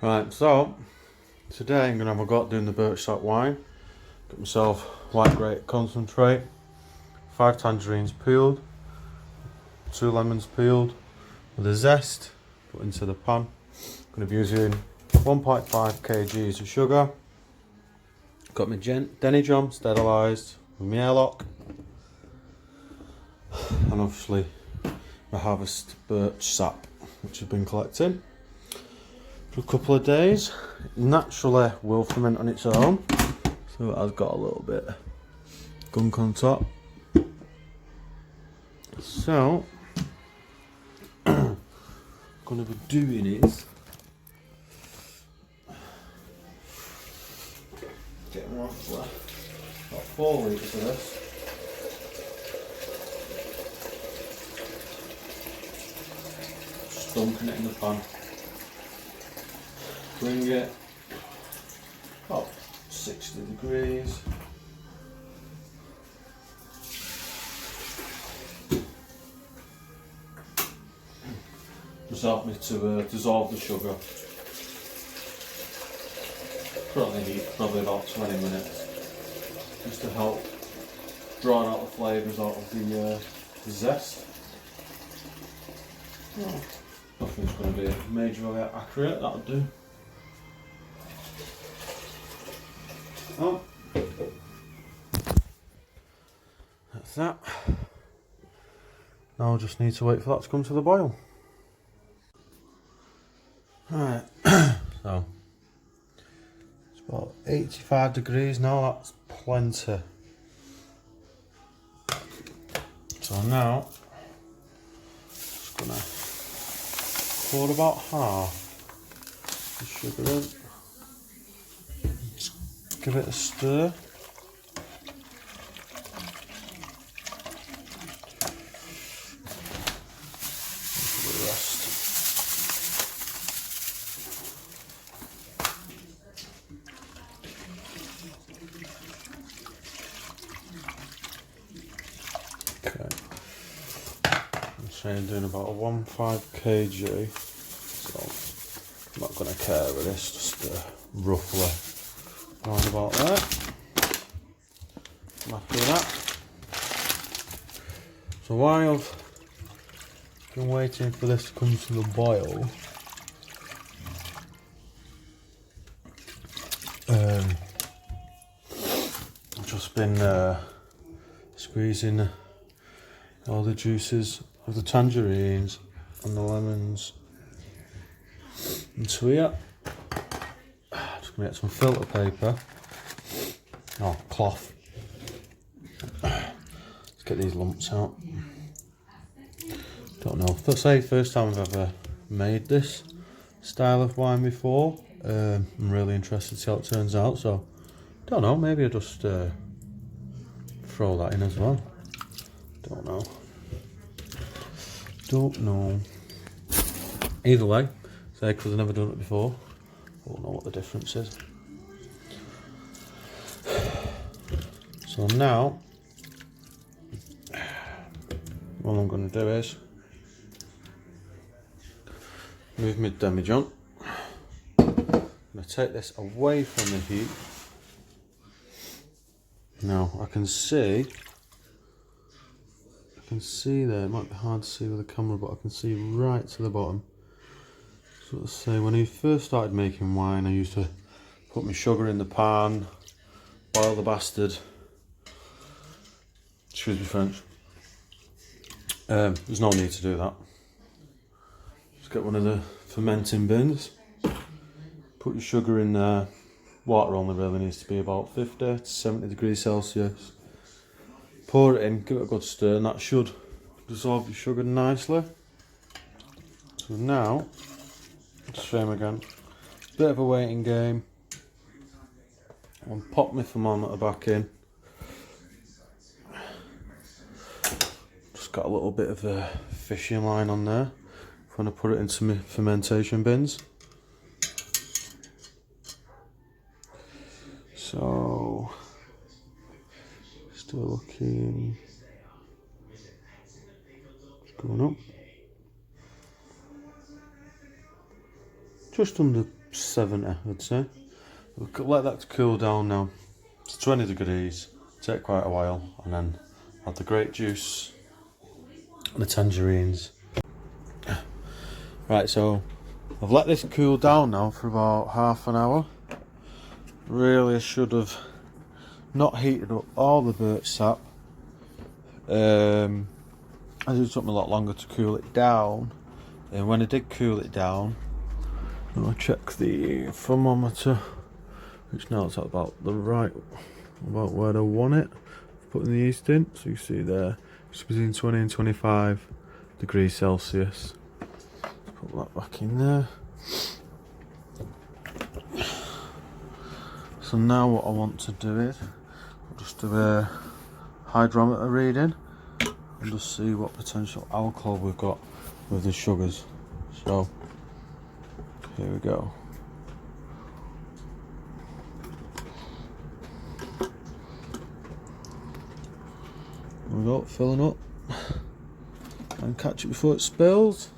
Right, so today I'm going to have a go at doing the Birch wine. Got myself white grape concentrate, 5 tangerines peeled, 2 lemons peeled, with a zest put into the pan. I'm going to be using 1.5 kgs of sugar. Got my denijohn sterilised with my airlock, and obviously my harvest birch sap, which has been collecting for a couple of days. It naturally will ferment on its own, so it has got a little bit gunk on top. So what I'm going to be doing is getting roughly about 4 litres of this. Just dunking it in the pan. Bring it about 60 degrees. Just help me to dissolve the sugar. Currently heat probably about 20 minutes, just to help draw out the flavours out of the zest. Oh, nothing's going to be majorly accurate, that'll do. Oh, that's that. Now I just need to wait for that to come to the boil. Right, so it's about 85 degrees now, that's plenty. So now, just gonna pour about half the sugar in, just give it a stir. The rest. Okay, I'm saying doing about a 1.5 kg, so I'm not going to care with this, just roughly around about there. I'm happy with that. So while I've been waiting for this to come to the boil, I've just been squeezing all the juices of the tangerines and the lemons into here. Just gonna get some filter paper, or cloth. Let's get these lumps out. Don't know, first time I've ever made this style of wine before. I'm really interested to see how it turns out, so don't know, maybe I'll just throw that in as well. Don't know. Either way, say, because I've never done it before, I don't know what the difference is. So now, what I'm going to do is move my demijohn. I'm going to take this away from the heat. Now I can see there, it might be hard to see with the camera, but I can see right to the bottom. So let's say when I first started making wine, I used to put my sugar in the pan, boil the bastard. Excuse me French. There's no need to do that. Just get one of the fermenting bins, put your sugar in there. Water only really needs to be about 50 to 70 degrees Celsius. Pour it in, give it a good stir, and that should dissolve your sugar nicely. So now, same again, bit of a waiting game. I'll pop my thermometer back in. Just got a little bit of a fishing line on there. I'm going to put it into my fermentation bins. So, still looking, going up, just under 70, I'd say. We'll let that cool down now. It's 20 degrees, take quite a while, and then add the grape juice and the tangerines. Right, so I've let this cool down now for about half an hour. Really, I should have not heated up all the birch sap. As it took me a lot longer to cool it down. And when I did cool it down, I'll check the thermometer, which now it's at about where I want it. Putting the yeast in, so you see there, it's between 20 and 25 degrees Celsius. Put that back in there. So now what I want to do is, I'll just do a hydrometer reading and just see what potential alcohol we've got with the sugars. So here we go. There we go, filling up. And catch it before it spills.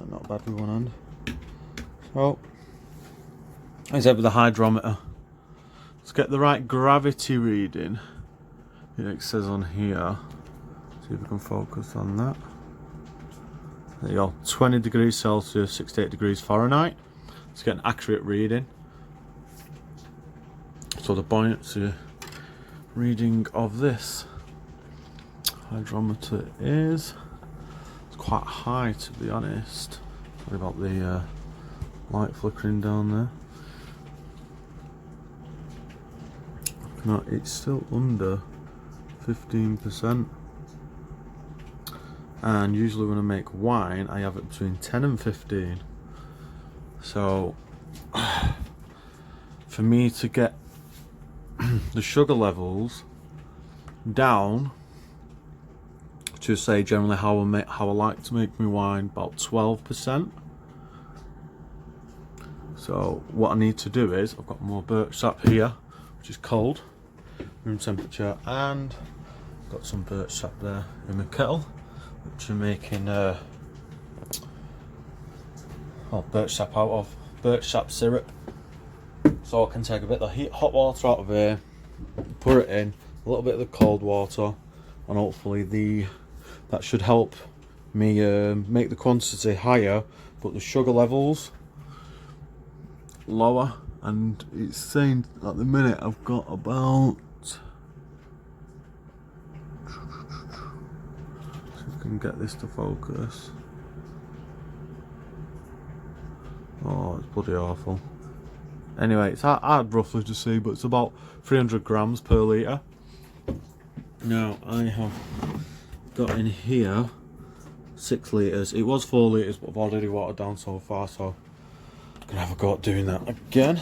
Not bad with one hand. So, as ever, the hydrometer. Let's get the right gravity reading. It says on here. See if we can focus on that. There you go, 20 degrees Celsius, 68 degrees Fahrenheit. Let's get an accurate reading. So the buoyancy reading of this hydrometer is, it's quite high to be honest. Sorry about the light flickering down there. No, it's still under 15%. And usually when I make wine, I have it between 10 and 15. So for me to get the sugar levels down to say generally how I like to make my wine, about 12%. So what I need to do is, I've got more birch sap here, which is cold, room temperature, and got some birch sap there in my kettle, which I'm making birch sap out of, birch sap syrup. So I can take a bit of the hot water out of here, put it in, a little bit of the cold water, and hopefully that should help me make the quantity higher, but the sugar levels lower. And it's saying at the minute I've got about, see if I can get this to focus. Oh, it's bloody awful. Anyway, it's hard roughly to see, but it's about 300 grams per litre. Now I have got in here 6 litres. It was 4 litres, but I've already watered down so far, so I'm gonna have a go at doing that again.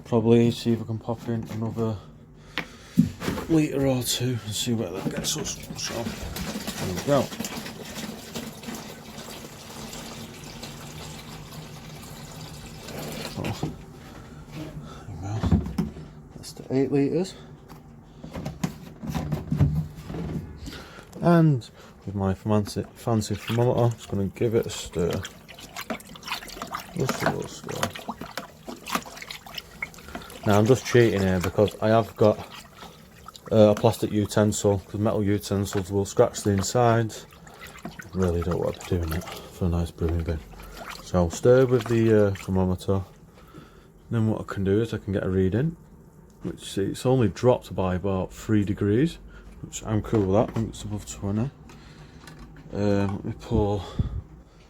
Probably see if I can pop in another litre or two and see where that gets us. So there we go. So, there we go. That's the 8 litres. And with my fancy thermometer, I'm just going to give it a stir. Just a little stir. Now I'm just cheating here because I have got a plastic utensil, because metal utensils will scratch the insides. Really don't want to be doing that for a nice brewing bin. So I'll stir with the thermometer. Then what I can do is I can get a reading, which see, it's only dropped by about 3 degrees. Which I'm cool with that. I think it's above 20. Let me pull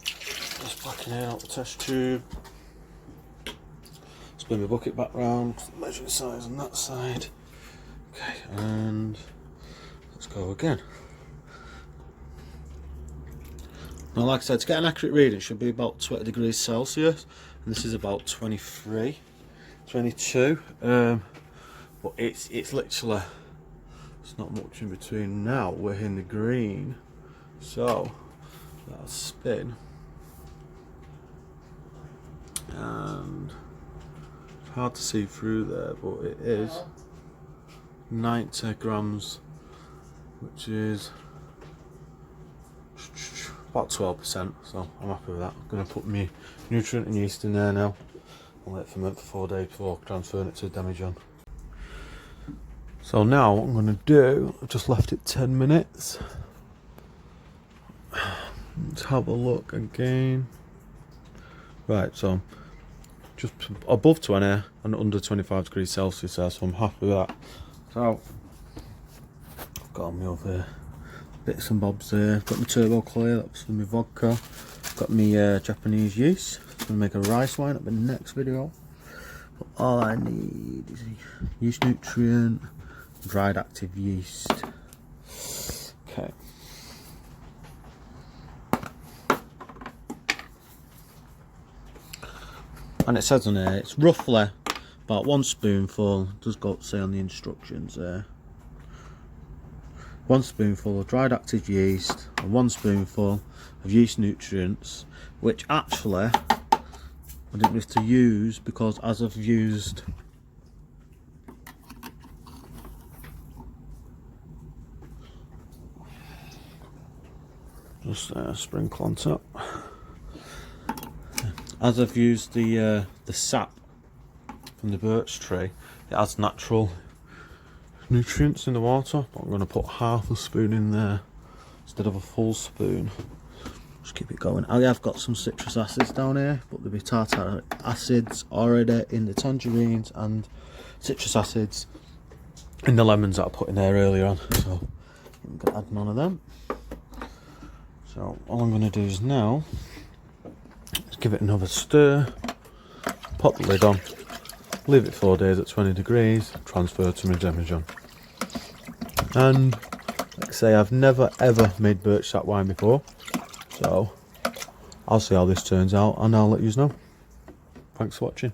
this back in here out the test tube. Spin my bucket back round, measuring size on that side. Okay, and let's go again. Now, like I said, to get an accurate reading, it should be about 20 degrees Celsius, and this is about 23, 22. But it's literally. It's not much in between now. We're in the green, so that'll spin, and it's hard to see through there, but it is 90 grams, which is about 12%. So I'm happy with that. I'm going to put my nutrient and yeast in there now. I'll let it ferment for 4 days before transferring it to demijohn. So now what I'm going to do, I've just left it 10 minutes. Let's have a look again. Right, so just above 20 and under 25 degrees Celsius there, so I'm happy with that. So I've got my other bits and bobs there. I've got my turbo clay, that's for my vodka. I've got my Japanese yeast. I'm going to make a rice wine at the next video. But all I need is a yeast nutrient, dried active yeast. Okay. And it says on here, it's roughly about 1 spoonful, does go say on the instructions there. 1 spoonful of dried active yeast and 1 spoonful of yeast nutrients, which actually I didn't have to use because as I've used just sprinkle on top. As I've used the sap from the birch tree, it has natural nutrients in the water, but I'm going to put half a spoon in there instead of a full spoon. Just keep it going. I have got some citrus acids down here, but there'll be tartaric acids already in the tangerines and citrus acids in the lemons that I put in there earlier on, so I'm going to add none of them. So all I'm going to do is now is give it another stir, pop the lid on, leave it 4 days at 20 degrees, transfer to my demijohn. And like I say, I've never ever made birch sap wine before, so I'll see how this turns out and I'll let you know. Thanks for watching.